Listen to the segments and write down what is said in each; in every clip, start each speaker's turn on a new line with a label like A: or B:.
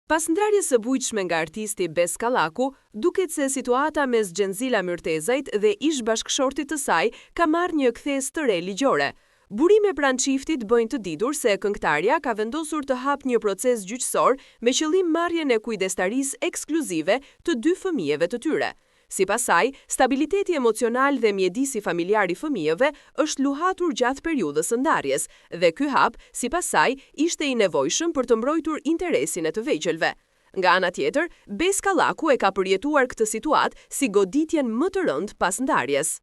A: Pas ndarjes së bujqshme nga artisti Bes Kallaku, duket se situata mes Xhenzila Myrtezajt dhe ish bashkëshortit të saj ka marrë një kthes të re ligjore. Burime pranë çiftit bëjnë të ditur se këngëtarja ka vendosur të hapë një proces gjyqësor me qëllim marrjen e kujdestarisë ekskluzive të 2 fëmijëve të tyre. Sipas saj, stabiliteti emocional dhe mjedisi familjar i fëmijëve është luhatur gjatë periudhës së ndarjes dhe ky hap, sipas saj, ishte i nevojshëm për të mbrojtur interesin e të vegjëlve. Nga ana tjetër, Bes Kallaku e ka përjetuar këtë situatë si goditjen më të rëndë pas ndarjes.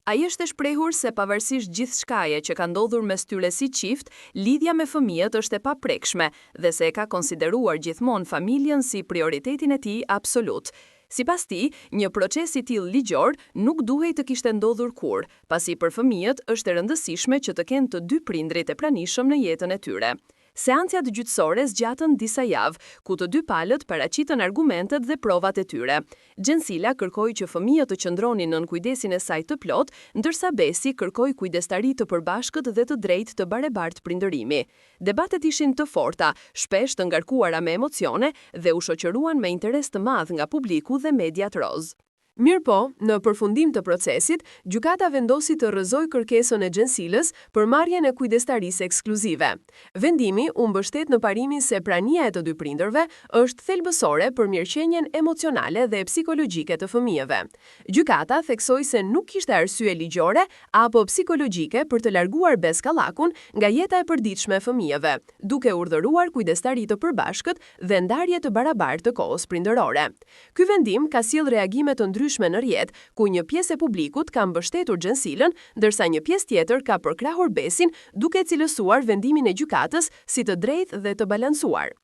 A: Ai është e shprehur se pavarësisht gjithçkaje që ka ndodhur mes tyre si çift, lidhja me fëmijët është e paprekshme dhe se e ka konsideruar gjithmonë familjen si prioritetin e tij absolut. Sipas tij, një proces i tillë ligjor nuk duhej të kishte ndodhur kurrë, pasi për fëmijët është e rëndësishme që të kenë të 2 prindrit e pranishëm në jetën e tyre. Seancat gjyqësore zgjatën disa javë, ku të 2 palët paraqitën argumentet dhe provat e tyre. Xhenzila kërkoi që fëmijët të qëndronin nën kujdesin e saj të plot, ndërsa Besi kërkoi kujdestari të përbashkët dhe të drejtë të barebartë prindërimi. Debatet ishin të forta, shpesh të ngarkuara me emocione dhe u shoqëruan me interes të madh nga publiku dhe mediat roz. Mirë po, në përfundim të procesit, gjykata vendosi të rrëzoj kërkesën e Xhenzilës për marrjen e kujdestarisë ekskluzive. Vendimi u mbështet në parimin se prania e të 2 prindërve është thelbësore për mirëqenien emocionale dhe psikologjike të fëmijëve. Gjykata theksoi se nuk kishte arsye ligjore apo psikologjike për të larguar Bes Kallakun nga jeta e përditshme e fëmijëve, duke urdhëruar kujdestari të përbashkët dhe ndarje të barabartë të kohës prindërore. Ky vendim ka sjellë reagime të në rrjet, ku një pjesë e publikut ka mbështetur Xhenzilën, ndërsa një pjesë tjetër ka përkrahur Besin, duke cilësuar vendimin e gjykatës si të drejtë dhe të balancuar.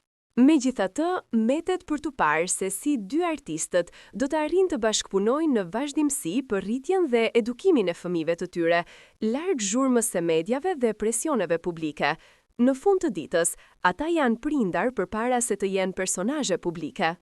A: Megjithatë, mbetet për të parë se si 2 artistët do të arrijnë të bashkëpunojnë në vazhdimsi për rritjen dhe edukimin e fëmijëve të tyre, larg zhurmës së mediave dhe presioneve publike. Në fund të ditës, ata janë prindar përpara se të jenë personazhe publike.